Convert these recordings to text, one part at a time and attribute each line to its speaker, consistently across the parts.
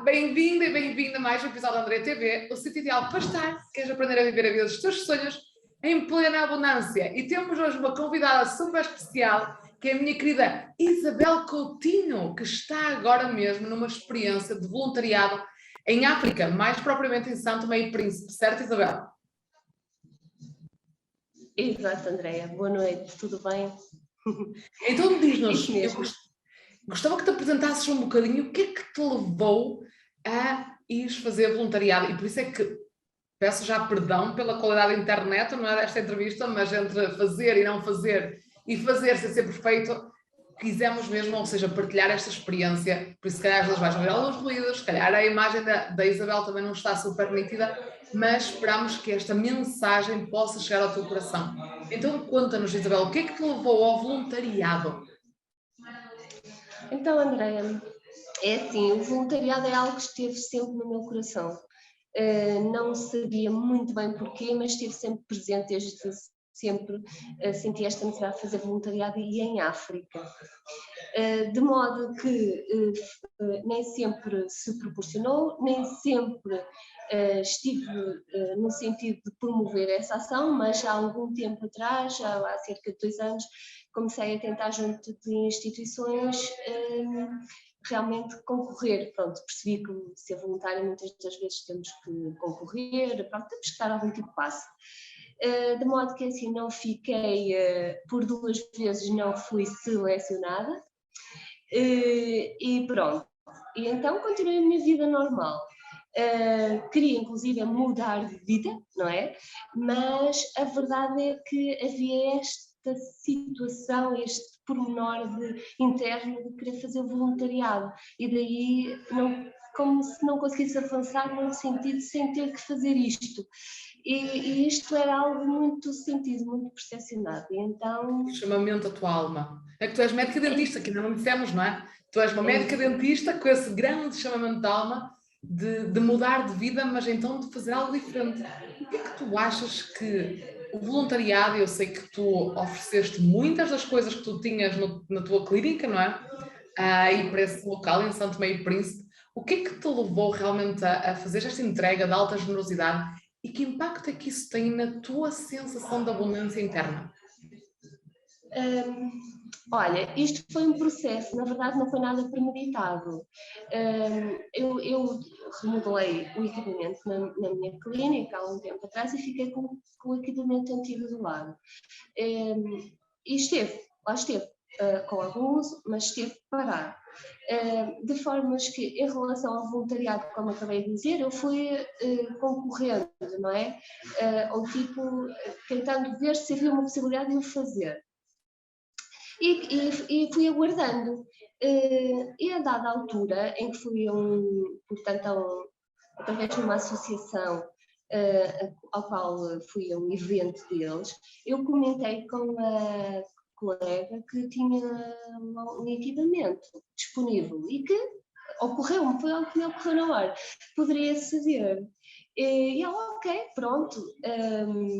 Speaker 1: Bem-vinda e bem-vinda a mais um episódio da André TV, o sítio ideal para estar, se queres aprender a viver a vida dos teus sonhos em plena abundância. E temos hoje uma convidada super especial, que é a minha querida Isabel Coutinho, que está agora mesmo numa experiência de voluntariado em África, mais propriamente em São Tomé e Príncipe, certo, Isabel?
Speaker 2: Exato, Andréia. Boa noite, tudo bem?
Speaker 1: Então diz-nos, gostava que te apresentasses um bocadinho o que é que te levou a ires fazer voluntariado, e por isso é que peço já perdão pela qualidade da internet, não é desta entrevista, mas entre fazer e não fazer, e fazer sem ser perfeito, quisemos mesmo, ou seja, partilhar esta experiência, por isso se calhar às vezes vais ouvir alguns ruídos, se calhar a imagem da Isabel também não está super nítida, mas esperamos que esta mensagem possa chegar ao teu coração. Então conta-nos, Isabel, o que é que te levou ao voluntariado?
Speaker 2: Então, Andréia, é assim, o voluntariado é algo que esteve sempre no meu coração. Não sabia muito bem porquê, mas esteve sempre presente desde sempre. Senti esta necessidade de fazer voluntariado e em África. De modo que nem sempre se proporcionou, nem sempre estive no sentido de promover essa ação, mas há algum tempo atrás, há cerca de 2 anos, comecei a tentar junto de instituições realmente concorrer. Pronto, percebi que ser voluntária muitas das vezes temos que concorrer, pronto, temos que dar algum tipo de passo. De modo que assim não fiquei, por 2 vezes não fui selecionada, e pronto. E então continuei a minha vida normal. Queria inclusive mudar de vida, não é? Mas a verdade é que havia esta situação, este pormenor interno de querer fazer voluntariado, e daí como se não conseguisse avançar no sentido sem ter que fazer isto. E isto era algo muito sentido, muito percepcionado. E então...
Speaker 1: O chamamento à tua alma. É que tu és médica dentista, que ainda não dissemos, não é? Tu és uma médica dentista com esse grande chamamento de alma de mudar de vida, mas então de fazer algo diferente. O que é que tu achas que o voluntariado, eu sei que tu ofereceste muitas das coisas que tu tinhas na tua clínica, não é? E para esse local, em Santo Meio Príncipe, o que é que te levou realmente a fazer esta entrega de alta generosidade e que impacto é que isso tem na tua sensação de abundância interna?
Speaker 2: Olha, isto foi um processo, na verdade não foi nada premeditado. Eu remodelei o equipamento na minha clínica há um tempo atrás e fiquei com o equipamento antigo do lado. E lá esteve, com algum uso, mas esteve parado. De formas que, em relação ao voluntariado, como acabei de dizer, eu fui concorrendo, não é? Ou tipo, tentando ver se havia uma possibilidade de o fazer. E fui aguardando. E a dada altura, em que fui através de uma associação ao qual fui a um evento deles, eu comentei com a colega que tinha um equipamento disponível e que ocorreu-me, foi algo que me ocorreu na hora, poderia saber. E ela, ok, pronto,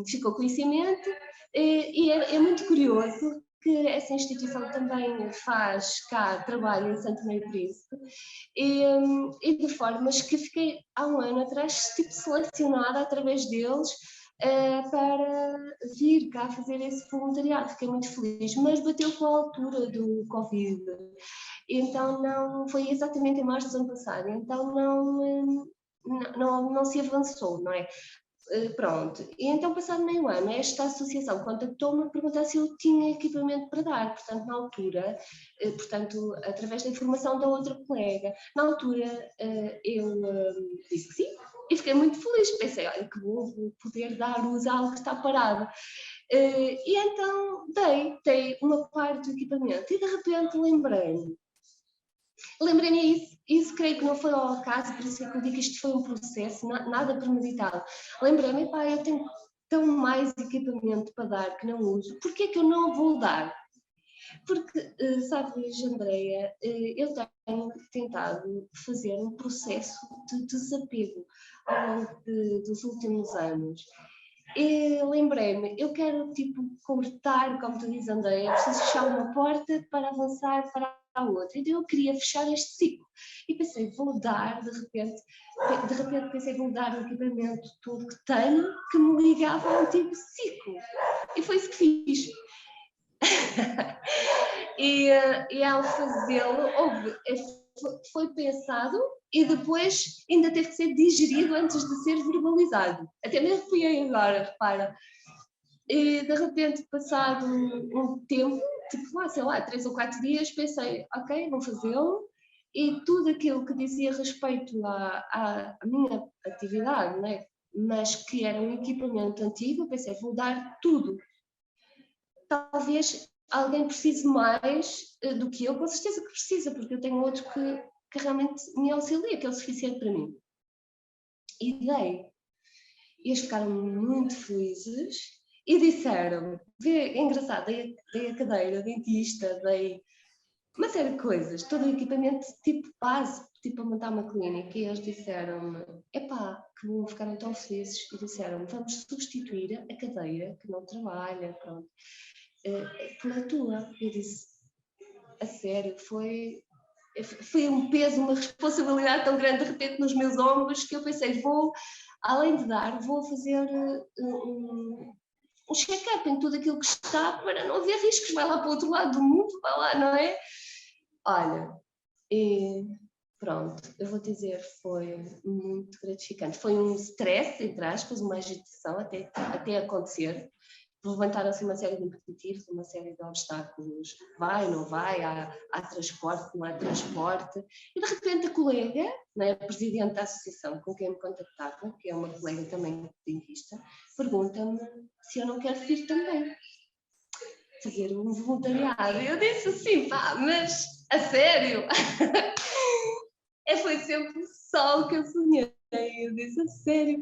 Speaker 2: ficou conhecimento, e é muito curioso que essa instituição também faz cá trabalho em Santo Meio Príncipe, e de formas que fiquei há um ano atrás tipo selecionada através deles para vir cá fazer esse voluntariado. Fiquei muito feliz, mas bateu com a altura do Covid, então não foi exatamente em março do ano passado, então não se avançou, não é? Pronto, e então passado meio ano esta associação contactou-me a perguntar se eu tinha equipamento para dar, portanto na altura, através da informação da outra colega, na altura eu disse que sim e fiquei muito feliz, pensei, olha que bom, vou poder dar uso a algo que está parado. E então dei uma parte do equipamento e de repente lembrei-me isso creio que não foi ao acaso, por isso é que eu digo que isto foi um processo, nada premeditado. Lembrei-me, pá, eu tenho tão mais equipamento para dar que não uso, por que é que eu não vou dar? Porque, sabes, Andréia, eu tenho tentado fazer um processo de desapego ao longo dos últimos anos. E lembrei-me, eu quero tipo cortar, como tu dizes, Andréia, preciso fechar uma porta para avançar para à outra. Então eu queria fechar este ciclo. E pensei, vou dar, de repente pensei, vou dar o equipamento todo que tenho que me ligava ao antigo ciclo. E foi isso que fiz. e ao fazê-lo, foi pensado e depois ainda teve que ser digerido antes de ser verbalizado. Até me arrepiei agora, repara. E de repente, passado um tempo, tipo, sei lá, 3 ou 4 dias, pensei, ok, vou fazê-lo. E tudo aquilo que dizia respeito à minha atividade, né? Mas que era um equipamento antigo, pensei, vou dar tudo. Talvez alguém precise mais do que eu, com certeza que precisa, porque eu tenho outro que realmente me auxilia, que é o suficiente para mim. E dei. E eles ficaram muito felizes e disseram, é engraçado, dei a cadeira, dentista, dei uma série de coisas, todo o equipamento tipo base, tipo a montar uma clínica, e eles disseram-me, epá, que bom, ficaram tão felizes, e disseram-me, vamos substituir a cadeira que não trabalha, pronto, pela tua. Eu disse, a sério, foi um peso, uma responsabilidade tão grande de repente nos meus ombros, que eu pensei, além de dar, vou fazer um check-up em tudo aquilo que está para não haver riscos, vai lá para o outro lado do mundo, vai lá, não é? Olha, e pronto, eu vou dizer, foi muito gratificante. Foi um stress, entre aspas, uma agitação até acontecer. Levantaram-se uma série de impeditivos, uma série de obstáculos, vai, não vai, há transporte, não há transporte, e de repente a colega, né, a presidente da associação com quem me contactava, que é uma colega também dentista, pergunta-me se eu não quero vir também fazer um voluntariado. Eu disse assim, pá, mas a sério? Foi sempre só o que eu sonhei. Eu disse, a sério,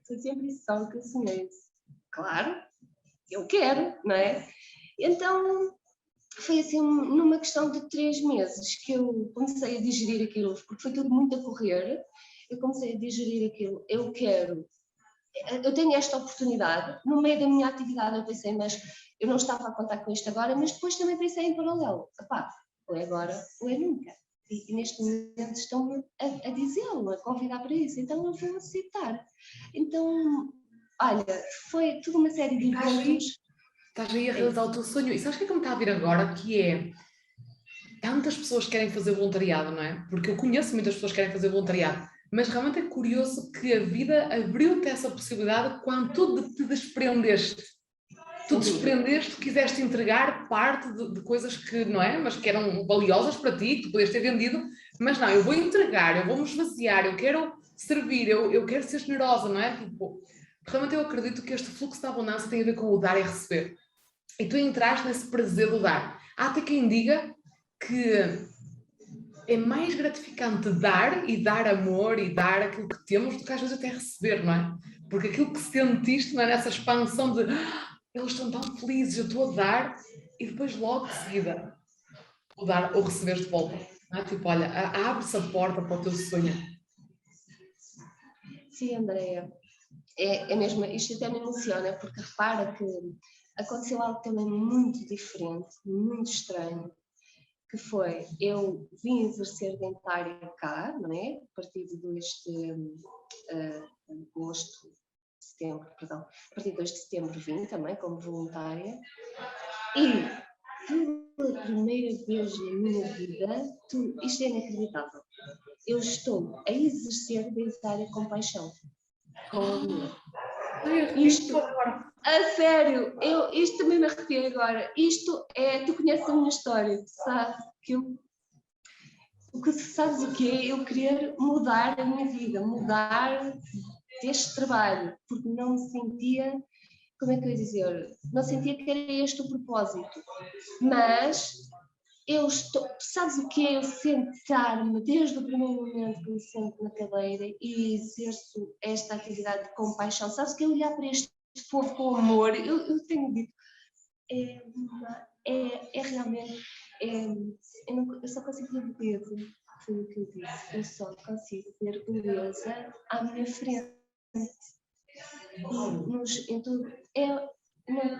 Speaker 2: foi sempre só o que eu sonhei. Claro, eu quero, não é? Então, foi assim, numa questão de 3 meses que eu comecei a digerir aquilo, porque foi tudo muito a correr, eu comecei a digerir aquilo, eu tenho esta oportunidade, no meio da minha atividade eu pensei, mas eu não estava a contar com isto agora, mas depois também pensei em paralelo, epá, ou é agora ou é nunca. E neste momento estão-me a dizê-lo, a convidar para isso, então eu vou aceitar. Então, olha, foi toda uma série de eventos.
Speaker 1: Estás aí a realizar o teu sonho. E sabes o que é que me está a vir agora? Que é, tantas pessoas querem fazer voluntariado, não é? Porque eu conheço muitas pessoas que querem fazer voluntariado, mas realmente é curioso que a vida abriu-te essa possibilidade quando tu te desprendeste. Tu desprendeste, quiseste entregar parte de coisas que, não é? Mas que eram valiosas para ti, que tu podias ter vendido, mas não, eu vou entregar, eu vou me esvaziar, eu quero servir, eu quero ser generosa, não é? Tipo, realmente eu acredito que este fluxo da abundância tem a ver com o dar e receber. E tu entraste nesse prazer do dar. Há até quem diga que é mais gratificante dar e dar amor e dar aquilo que temos do que às vezes até receber, não é? Porque aquilo que sentiste, não é? Nessa expansão de eles estão tão felizes, eu estou a dar, e depois logo de seguida o dar ou receber de volta. Não é? Tipo, olha, abre-se a porta para o teu sonho.
Speaker 2: Sim, Andréia, é mesmo, isto até me emociona, porque repara que aconteceu algo também muito diferente, muito estranho, que foi, eu vim exercer dentária cá, não é? A partir de 2 de setembro, perdão, a partir de 2 de setembro vim também como voluntária, e pela primeira vez na minha vida, isto é inacreditável, eu estou a exercer dentária com paixão, com amor. Isto, a sério, isto também me arrepiei agora. Isto é, tu conheces a minha história, tu sabes sabes o que é eu querer mudar a minha vida, mudar deste trabalho, porque não me sentia, como é que eu ia dizer, não sentia que era este o propósito, mas sabes o que é eu sentar-me desde o primeiro momento que me sento na cadeira e exerço esta atividade com paixão, sabes o que é olhar para este povo com amor, eu tenho dito, é realmente, eu só consigo ver beleza, foi o que eu disse, eu só consigo ver beleza à minha frente. Em tudo,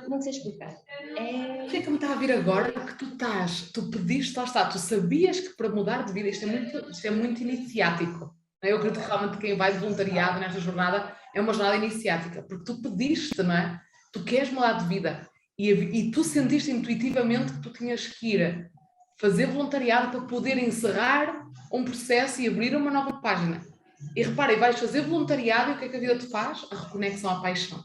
Speaker 2: não sei explicar.
Speaker 1: O que é que me está a vir agora? Que tu pediste, lá está, tu sabias que para mudar de vida, isto é muito iniciático. Eu acredito que realmente quem vai de voluntariado nesta jornada é uma jornada iniciática, porque tu pediste, não é? Tu queres mudar de vida e tu sentiste intuitivamente que tu tinhas que ir fazer voluntariado para poder encerrar um processo e abrir uma nova página. E repara, vais fazer voluntariado e o que é que a vida te faz? A reconexão à paixão.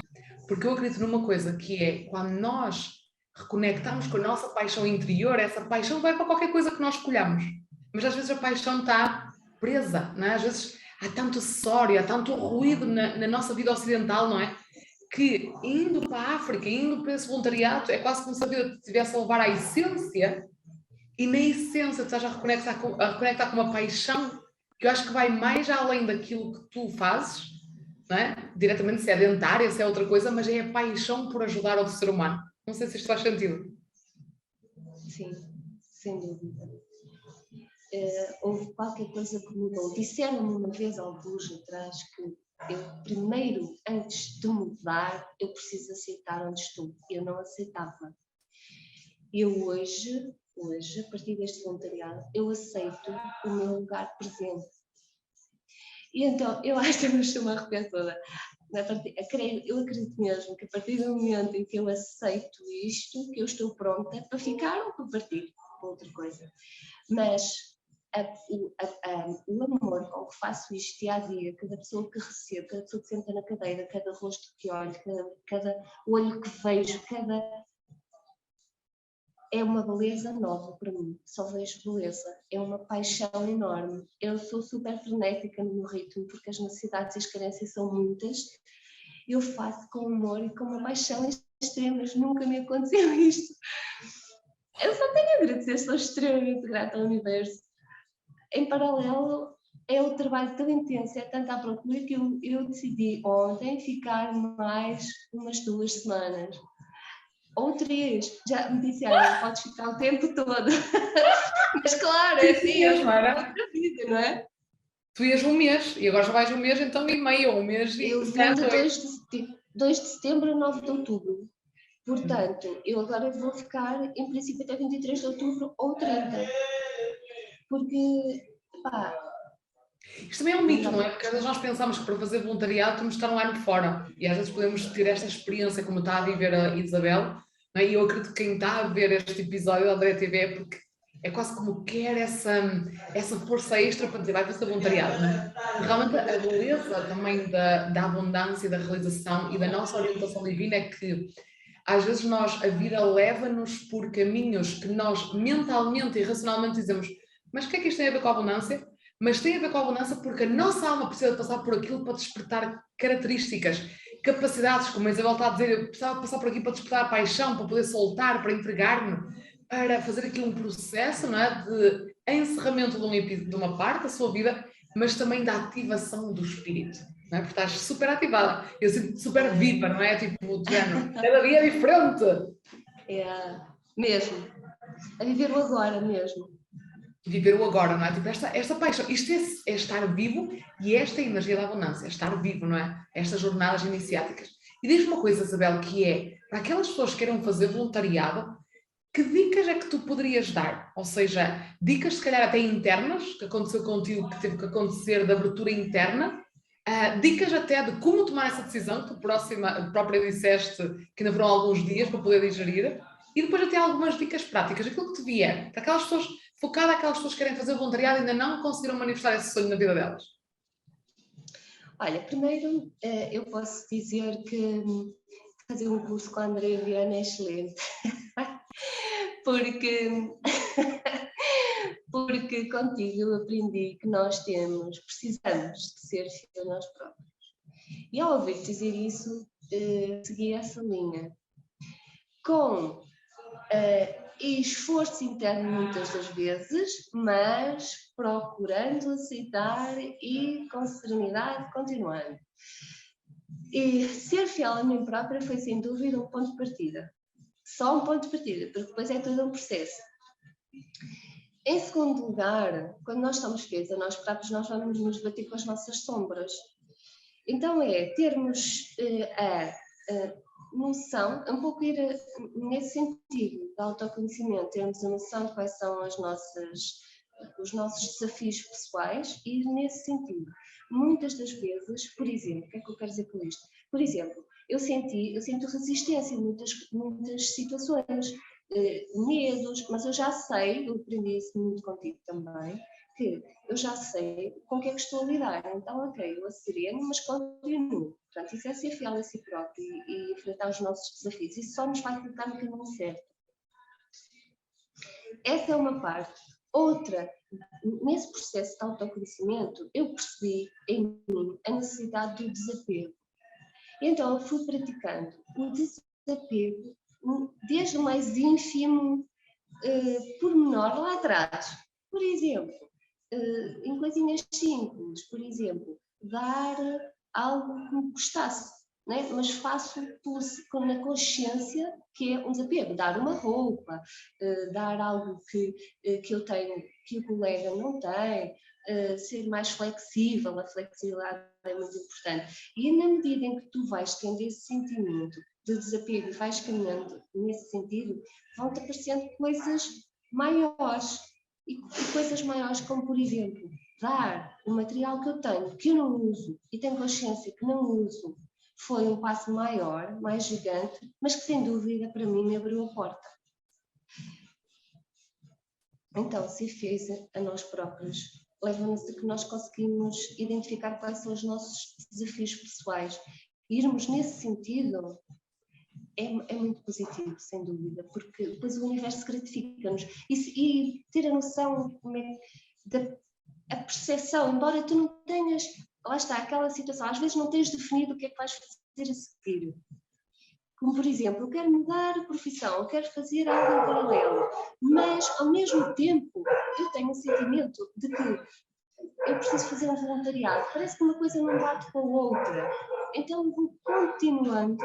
Speaker 1: Porque eu acredito numa coisa que é, quando nós reconectamos com a nossa paixão interior, essa paixão vai para qualquer coisa que nós escolhamos. Mas às vezes a paixão está presa, não é? Às vezes há tanto acessório, há tanto ruído na nossa vida ocidental, não é? Que indo para a África, indo para esse voluntariado, é quase como se a vida te estivesse a levar à essência, e na essência tu estás a reconectar com uma paixão que eu acho que vai mais além daquilo que tu fazes, não é? Diretamente se é dentária, se é outra coisa, mas é a paixão por ajudar outro ser humano. Não sei se isto faz sentido.
Speaker 2: Sim, sem dúvida. Houve qualquer coisa que mudou. Disseram-me uma vez, alguns atrás, que eu primeiro, antes de mudar, eu preciso aceitar onde estou. Eu não aceitava. Eu hoje, a partir deste voluntariado, eu aceito o meu lugar presente. E então, eu acho que eu me chamo a arrepiar toda. Eu acredito mesmo que a partir do momento em que eu aceito isto, que eu estou pronta para ficar ou para partir com outra coisa. Mas o amor com que faço isto dia a dia, cada pessoa que recebo, cada pessoa que senta na cadeira, cada rosto que olho, cada olho que vejo, é uma beleza nova para mim, só vejo beleza, é uma paixão enorme. Eu sou super frenética no meu ritmo, porque as necessidades e as carências são muitas. Eu faço com amor e com uma paixão extremas, nunca me aconteceu isto. Eu só tenho a agradecer, sou extremamente grata ao universo. Em paralelo, é o trabalho tão intenso, é tanta procura que eu decidi ontem ficar mais umas 2 semanas. Ou 3, já me disseram, podes ficar o tempo todo. Mas claro, é assim, é outra vida, não é?
Speaker 1: Tu ias um mês, e agora já vais um mês, então e meio, ou um mês e...
Speaker 2: Eu vim de 2 de setembro a 9 de outubro. Portanto, eu agora vou ficar, em princípio, até 23 de outubro ou 30. Porque, pá...
Speaker 1: Isto também é um mito, não é? Porque às vezes nós pensamos que para fazer voluntariado temos de estar um ano fora. E às vezes podemos ter esta experiência como está a viver a Isabel. Não é? E eu acredito que quem está a ver este episódio da Andréia TV é porque é quase como quer essa força extra para dizer vai fazer voluntariado. Não é? E realmente a beleza também da abundância, da realização e da nossa orientação divina é que às vezes a vida leva-nos por caminhos que nós mentalmente e racionalmente dizemos, mas o que é que isto tem a ver com a abundância? Mas tem a ver com a abundância porque a nossa alma precisa passar por aquilo para despertar características, capacidades, como a Isabel está a dizer, eu precisava passar por aqui para despertar a paixão, para poder soltar, para entregar-me, para fazer aqui um processo, não é, de encerramento de uma parte da sua vida, mas também da ativação do espírito, não é? Porque estás super ativada, eu sinto super viva, não é? Tipo, o treino, cada dia é diferente.
Speaker 2: É, mesmo. A viver o agora mesmo.
Speaker 1: Viver o agora, não é? Tipo, esta paixão, isto é estar vivo e esta é a energia da abundância, é estar vivo, não é? Estas jornadas iniciáticas. E diz-me uma coisa, Isabel, que é, para aquelas pessoas que queiram fazer voluntariado, que dicas é que tu poderias dar? Ou seja, dicas se calhar até internas, que aconteceu contigo, que teve que acontecer de abertura interna, dicas até de como tomar essa decisão, que própria disseste que ainda foram alguns dias para poder digerir, e depois até algumas dicas práticas, aquilo que te vier, para aquelas pessoas, focada aquelas pessoas que querem fazer voluntariado e ainda não conseguiram manifestar esse sonho na vida delas.
Speaker 2: Olha, primeiro eu posso dizer que fazer um curso com a Andréia Viana é excelente. Porque contigo eu aprendi que nós precisamos de ser fiéis a nós próprios. E ao ouvir dizer isso, segui essa linha. Com esforço interno muitas das vezes, mas procurando aceitar e com serenidade continuando. E ser fiel a mim própria foi sem dúvida um ponto de partida. Só um ponto de partida, porque depois é todo um processo. Em segundo lugar, quando nós estamos fiéis a nós próprios, nós vamos nos bater com as nossas sombras. Então termos noção, um pouco ir nesse sentido, de autoconhecimento, termos a noção de quais são os nossos desafios pessoais e ir nesse sentido. Muitas das vezes, por exemplo, o que é que eu quero dizer com isto? Por exemplo, eu sinto resistência em muitas situações, medos, mas eu já sei, eu aprendi isso muito contigo também, que eu já sei com o que é que estou a lidar. Então, ok, eu acereno, mas continuo. Portanto, isso é ser fiel a si próprio e enfrentar os nossos desafios. Isso só nos vai colocar no caminho certo. Essa é uma parte. Outra, nesse processo de autoconhecimento, eu percebi em mim a necessidade do desapego. Então, eu fui praticando o desapego desde o mais ínfimo pormenor lá atrás. Por exemplo, em coisinhas simples, por exemplo, dar algo que me gostasse, né? Mas faço na consciência que é um desapego, dar uma roupa, dar algo que eu tenho, que o colega não tem, ser mais flexível, a flexibilidade é muito importante. E na medida em que tu vais tendo esse sentimento de desapego e vais caminhando nesse sentido, vão-te aparecendo coisas maiores. E coisas maiores como, por exemplo, dar o material que eu tenho, que eu não uso, e tenho consciência que não uso, foi um passo maior, mais gigante, mas que sem dúvida para mim me abriu a porta. Então, ser fiéis a nós próprios leva-nos a que nós conseguimos identificar quais são os nossos desafios pessoais. E irmos nesse sentido é muito positivo, sem dúvida, porque depois o universo gratifica-nos. E ter a noção da percepção, embora tu não tenhas, lá está, aquela situação, às vezes não tens definido o que é que vais fazer a seguir. Como, por exemplo, eu quero mudar a profissão, eu quero fazer algo em paralelo, mas, ao mesmo tempo, eu tenho um sentimento de que eu preciso fazer um voluntariado. Parece que uma coisa não bate com a outra. Então, eu vou continuando,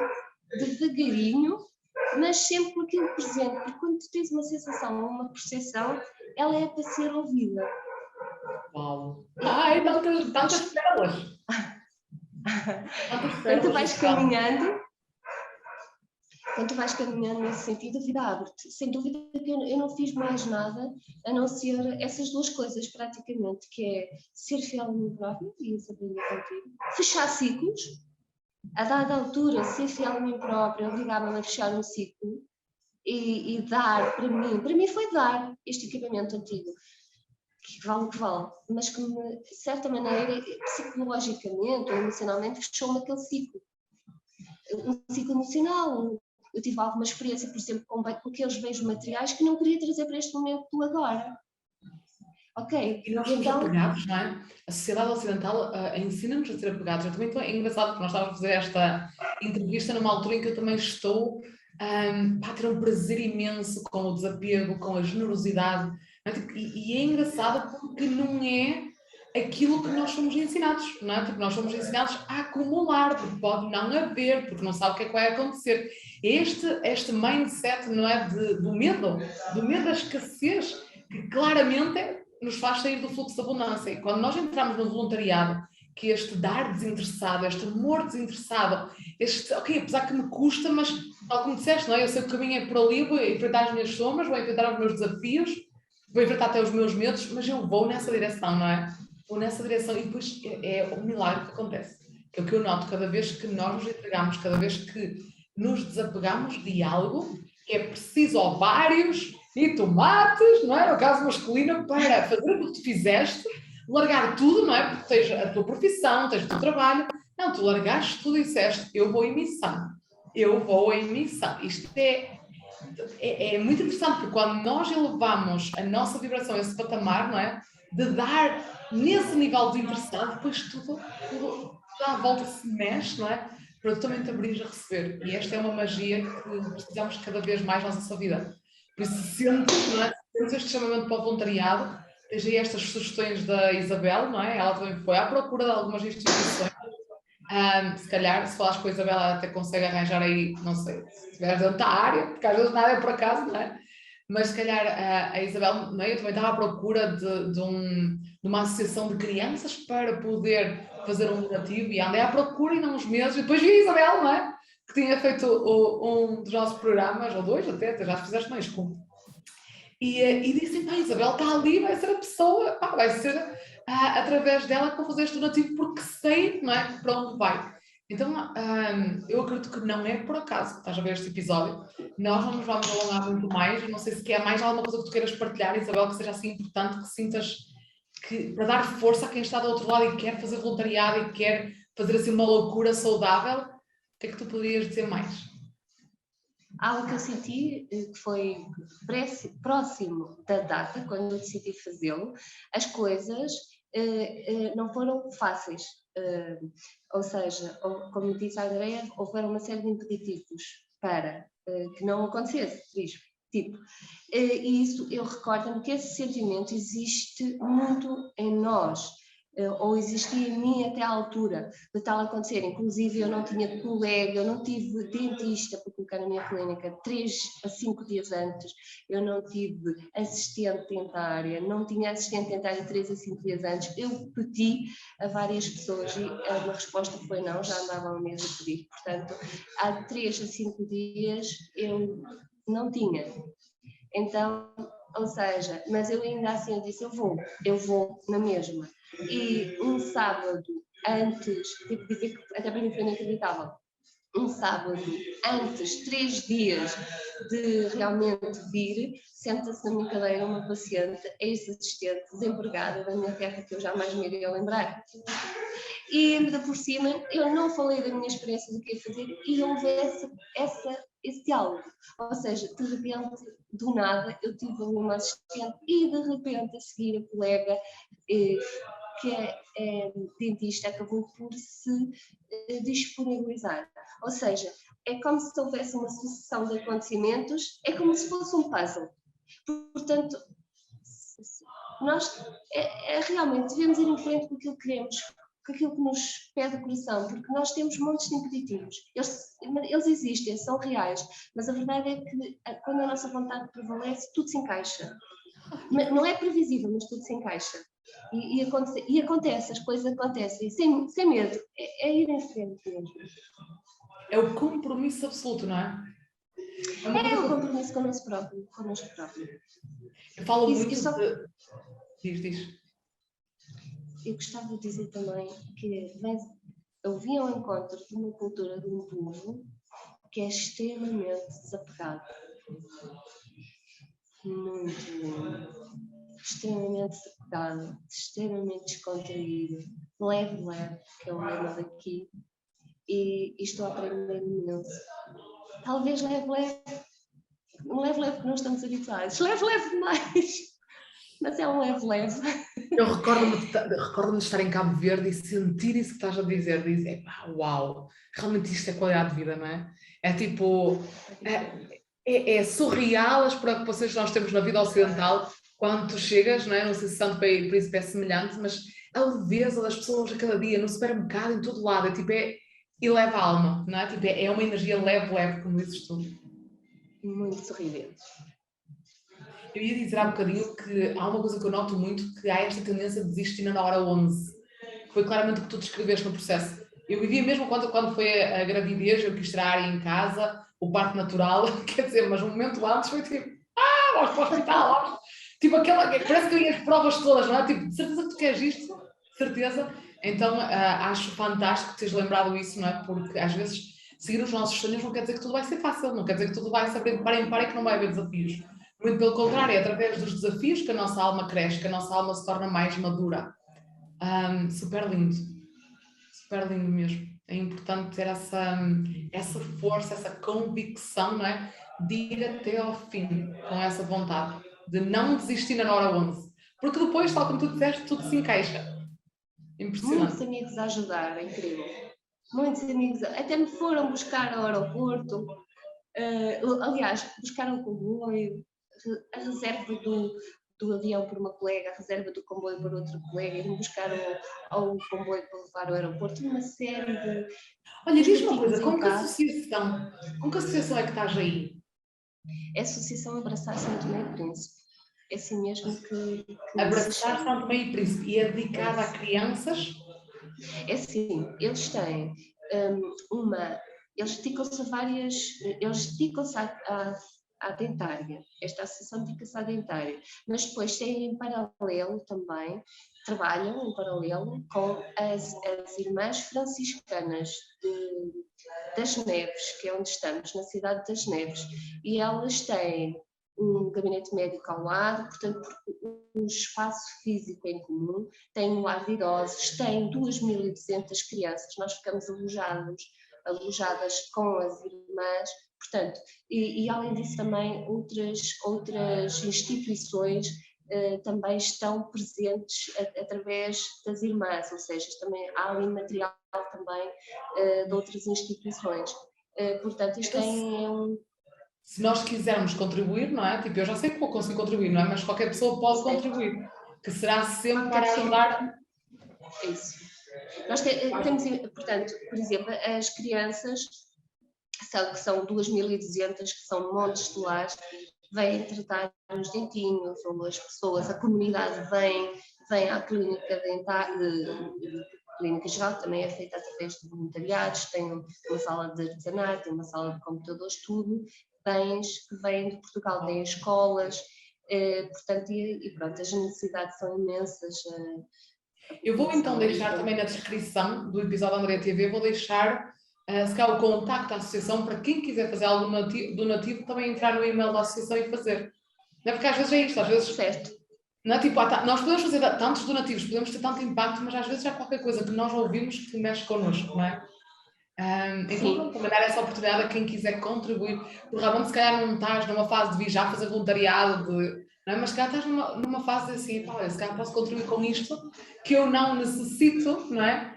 Speaker 2: devagarinho, mas sempre com aquilo presente. Porque quando tu tens uma sensação ou uma percepção, ela é para ser ouvida.
Speaker 1: Uau! Ai, tantas pérolas!
Speaker 2: Quando tu vais caminhando... Quando tu vais caminhando nesse sentido, a vida abre-te. Sem dúvida que eu não fiz mais nada a não ser essas duas coisas, praticamente, que é ser fiel a mim próprio, e isso aprendi contigo, fechar ciclos, a dada altura, ser fiel a mim própria, obrigava-me a fechar um ciclo e dar, para mim foi dar este equipamento antigo, que vale o que vale, mas que, de certa maneira, psicologicamente ou emocionalmente, fechou-me aquele ciclo. Um ciclo emocional, eu tive alguma experiência, por exemplo, com aqueles bens materiais que não queria trazer para este momento agora. Ok.
Speaker 1: E nós somos apegados, não é? A sociedade ocidental ensina-nos a ser apegados. Eu também é engraçado porque nós estávamos a fazer esta entrevista numa altura em que eu também estou a ter um prazer imenso com o desapego, com a generosidade. Não é? E é engraçado porque não é aquilo que nós somos ensinados, não é? Porque nós somos ensinados a acumular, porque pode não haver, porque não sabe o que é que vai acontecer. Este mindset, não é? Do medo da escassez, que claramente nos faz sair do fluxo da abundância. E quando nós entramos no voluntariado, que este dar desinteressado, este amor desinteressado, ok, apesar que me custa, mas tal como disseste, não é? Eu sei que o caminho é por ali, vou enfrentar as minhas sombras, vou enfrentar os meus desafios, vou enfrentar até os meus medos, mas eu vou nessa direção, não é? Vou nessa direção e depois é o milagre que acontece. Que é o que eu noto cada vez que nós nos entregamos, cada vez que nos desapegamos de algo, que é preciso ovários e tomates, não é? No caso masculino, para fazer o que tu fizeste, largar tudo, não é? Porque tens a tua profissão, tens o teu trabalho. Não, tu largaste tudo e disseste, eu vou em missão. Eu vou em missão. Isto é muito interessante, porque quando nós elevamos a nossa vibração a esse patamar, não é? De dar nesse nível de interessado, depois tudo à volta se mexe, não é? Para tu também te abrires a receber. E esta é uma magia que precisamos cada vez mais na nossa vida. Por isso, sentes, não é? Sentes este chamamento para o voluntariado, tens aí estas sugestões da Isabel, não é? Ela também foi à procura de algumas instituições. Se calhar, se falares com a Isabel, ela até consegue arranjar aí, não sei, se estiveres dentro da área, porque às vezes nada é por acaso, não é? Mas se calhar a Isabel, não é? Eu também estava à procura de uma associação de crianças para poder fazer um donativo e andei à procura ainda há uns meses e depois vi a Isabel, não é? que tinha feito um dos nossos programas, ou dois até já fizeste mais com. E disse, pá, Isabel está ali, vai ser a pessoa, pá, vai ser através dela que vou fazer este donativo, porque sei, não é, para onde vai. Então, eu acredito que não é por acaso que estás a ver este episódio. Nós não nos vamos alongar muito mais. Eu não sei se quer mais alguma coisa que tu queiras partilhar, Isabel, que seja assim importante, que sintas que, para dar força a quem está do outro lado e quer fazer voluntariado e quer fazer assim uma loucura saudável. O que é que tu poderias dizer mais?
Speaker 2: Algo que eu senti que foi próximo da data, quando eu decidi fazê-lo, as coisas não foram fáceis. Ou seja, como disse a Andrea, houveram uma série de impeditivos para que não acontecesse isto. E isso, eu recordo-me que esse sentimento existe muito em nós, ou existia em mim até à altura de tal acontecer. Inclusive, eu não tinha colega, eu não tive dentista para colocar na minha clínica 3 a 5 dias antes, eu não tive assistente dentária, não tinha assistente dentária 3 a 5 dias antes. Eu pedi a várias pessoas e a resposta foi não, já andava há um mês a pedir. Portanto, há 3 a 5 dias eu não tinha. Então, ou seja, mas eu ainda assim eu disse, eu vou na mesma. E um sábado antes, devo dizer que até para mim foi inacreditável, um sábado antes, 3 dias de realmente vir, senta-se na minha cadeira uma paciente, ex-assistente, desempregada da minha terra, que eu jamais me iria lembrar. E ainda por cima, eu não falei da minha experiência do que ia fazer e houve esse diálogo. Ou seja, de repente, do nada, eu tive uma assistente e de repente a seguir a colega, que é dentista, acabou por se disponibilizar. Ou seja, é como se houvesse uma sucessão de acontecimentos, é como se fosse um puzzle. Portanto, nós realmente devemos ir em frente com aquilo que queremos, com aquilo que nos pede o coração, porque nós temos montes de impeditivos. Eles existem, são reais, mas a verdade é que quando a nossa vontade prevalece, tudo se encaixa. Não é previsível, mas tudo se encaixa. E acontece, as coisas acontecem, sem medo, é ir em frente mesmo.
Speaker 1: É o compromisso absoluto, não é?
Speaker 2: É o compromisso connosco próprio.
Speaker 1: Eu falo muito de... Diz.
Speaker 2: Eu gostava de dizer também que eu vim ao encontro de uma cultura, de um povo que é extremamente desapegado. Muito lindo. Extremamente desapegado, extremamente descontraído, leve, que é o lema daqui. E estou a aprender imenso. Talvez leve, que não estamos habituados. Leve demais. Mas é um leve.
Speaker 1: Eu recordo-me de estar em Cabo Verde e sentir isso que estás a dizer. Dizer, uau, realmente isto é qualidade de vida, não é? É tipo, é surreal as preocupações que nós temos na vida ocidental quando tu chegas, não é? Não sei se Santo Príncipe é semelhante, mas a leveza das pessoas a cada dia, no supermercado, em todo lado, e leva a alma, não é? Tipo, é uma energia leve, como dizes tu.
Speaker 2: Muito sorridente.
Speaker 1: Eu ia dizer há bocadinho que há uma coisa que eu noto muito, que há esta tendência de desistir na hora 11. Foi claramente o que tu descreveste no processo. Eu vivia mesmo quando foi a gravidez, eu quis tirar em casa, o parto natural, quer dizer, mas um momento antes foi tipo, vamos para o hospital, vamos. Tipo parece que eu ia as provas todas, não é? Tipo, de certeza que tu queres isto? De certeza? Então, acho fantástico teres lembrado isso, não é? Porque às vezes seguir os nossos sonhos não quer dizer que tudo vai ser fácil, não quer dizer que tudo vai se abrir de par em par e que não vai haver desafios. Muito pelo contrário, é através dos desafios que a nossa alma cresce, que a nossa alma se torna mais madura. Super lindo mesmo. É importante ter essa força, essa convicção, não é? De ir até ao fim com essa vontade, de não desistir na hora 11. Porque depois, tal como tu disseste, tudo se encaixa. Impressionante.
Speaker 2: Muitos amigos a ajudar, é incrível. Muitos amigos, até me foram buscar ao aeroporto, aliás, buscaram o comboio, a reserva do avião por uma colega, a reserva do comboio por outro colega, e me buscaram ao comboio para levar ao aeroporto, uma série de...
Speaker 1: Olha, diz-me uma coisa, com que associação é que estás aí?
Speaker 2: É a Associação Abraçar São Tomé e Príncipe. É assim mesmo que
Speaker 1: Abraçar São Tomé e Príncipe. E é dedicada a crianças?
Speaker 2: É assim, eles têm uma eles dedicam-se à dentária, esta associação dedica-se à dentária, mas depois têm em paralelo também, trabalham em paralelo com as Irmãs Franciscanas das Neves, que é onde estamos, na cidade das Neves, e elas têm um gabinete médico ao lado, portanto, um espaço físico em comum, têm um lar de idosos, têm 2.200 crianças, nós ficamos alojadas com as irmãs, portanto, e além disso também outras instituições também estão presentes através das irmãs, ou seja, também há ali material também de outras instituições. Portanto, isto
Speaker 1: se nós quisermos contribuir, não é? Tipo, eu já sei que vou conseguir contribuir, não é? Mas qualquer pessoa pode contribuir, que será sempre para ajudar.
Speaker 2: Isso. Nós temos, portanto, por exemplo, as crianças, que são 2.200, que são montes de lares, vêm tratar os dentinhos, ou as pessoas, a comunidade vem à clínica dentária, clínica geral, também é feita através de voluntariados, tem uma sala de artesanato, tem uma sala de computadores, tudo, bens que vêm de Portugal, têm escolas, portanto, e pronto, as necessidades são imensas.
Speaker 1: Eu vou então deixar também na descrição do episódio Andrea TV, vou deixar se calhar o contacto da associação para quem quiser fazer algo donativo também entrar no e-mail da associação e fazer. Não é? Porque às vezes é isto, às vezes...
Speaker 2: Certo.
Speaker 1: Não é? Tipo, nós podemos fazer tantos donativos, podemos ter tanto impacto, mas às vezes há qualquer coisa que nós ouvimos que mexe connosco, não é? Então, também dar essa oportunidade a quem quiser contribuir, porque realmente se calhar não estás numa fase de vir já fazer voluntariado, não é? Mas se calhar estás numa fase assim, se calhar posso contribuir com isto, que eu não necessito, não é?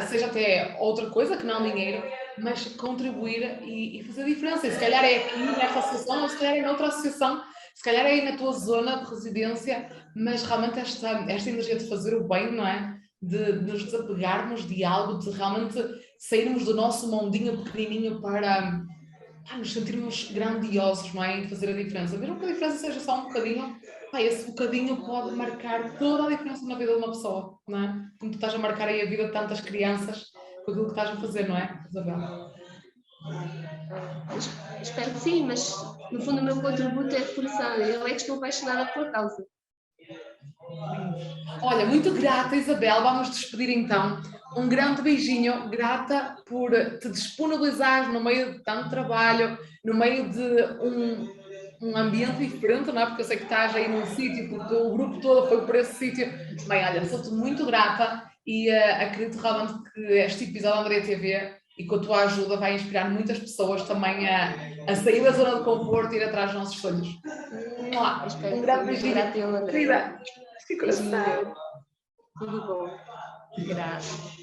Speaker 1: Seja até outra coisa que não dinheiro, mas contribuir e fazer a diferença. E se calhar é aqui nesta associação, ou se calhar é noutra associação, se calhar é aí na tua zona de residência, mas realmente esta energia de fazer o bem, não é? De nos desapegarmos de algo, de realmente sairmos do nosso mundinho pequenininho para nos sentirmos grandiosos, não é? E fazer a diferença. Mesmo que a diferença seja só um bocadinho, esse bocadinho pode marcar toda a diferença na vida de uma pessoa, não é? Como tu estás a marcar aí a vida de tantas crianças com aquilo que estás a fazer, não é, Isabel?
Speaker 2: Espero que sim, mas no fundo o meu contributo é de coração. Eu é que estou apaixonada pela causa.
Speaker 1: Olha, muito grata, Isabel. Vamos despedir então. Um grande beijinho, grata por te disponibilizares no meio de tanto trabalho, no meio de um ambiente diferente, não é? Porque eu sei que estás aí num sítio, porque o grupo todo foi por esse sítio. Bem, olha, sou-te muito grata e acredito realmente que este episódio da Andrea TV e com a tua ajuda vai inspirar muitas pessoas também a sair da zona de conforto e ir atrás dos nossos sonhos. Um grande beijinho.
Speaker 2: Grata, Andrea.
Speaker 1: Que coração.
Speaker 2: Tudo bom. Graças.